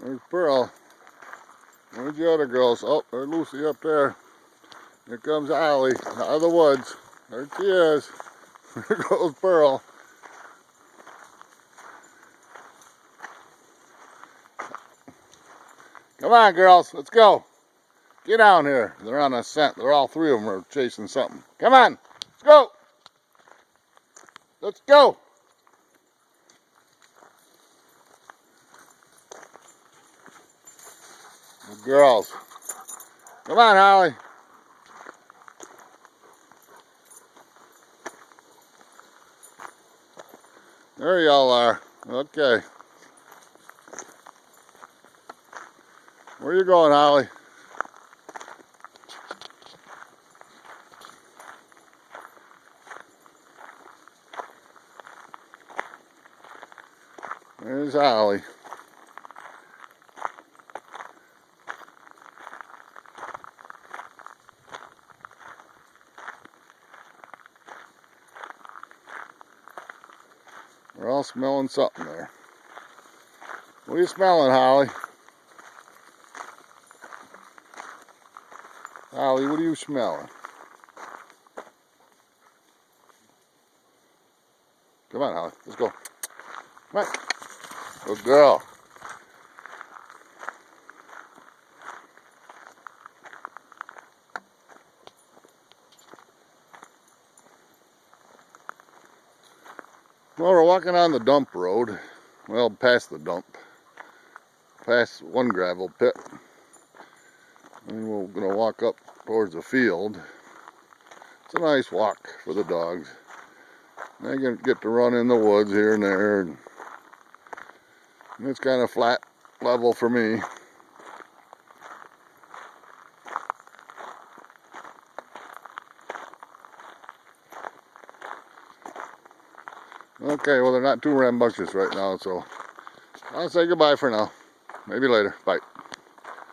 There's Pearl. Where's the other girls? Oh, there's Lucy up there. Here comes Allie out of the woods. There she is. There goes Pearl. Come on, girls. Let's go. Get down here. They're on a scent. They're all three of them are chasing something. Come on. Let's go. Let's go. The girls. Come on, Holly. There y'all are. Okay. Where you going, Holly? There's Holly. We're all smelling something there. What are you smelling, Holly? Holly, what are you smelling? Come on, Holly. Let's go. Come on. Good girl. Well, we're walking on the dump road. Well, past the dump. Past one gravel pit. And we're going to walk up towards the field. It's a nice walk for the dogs. They can get to run in the woods here and there. And it's kind of flat level for me. Okay, well, they're not too rambunctious right now, so I'll say goodbye for now. Maybe later. Bye.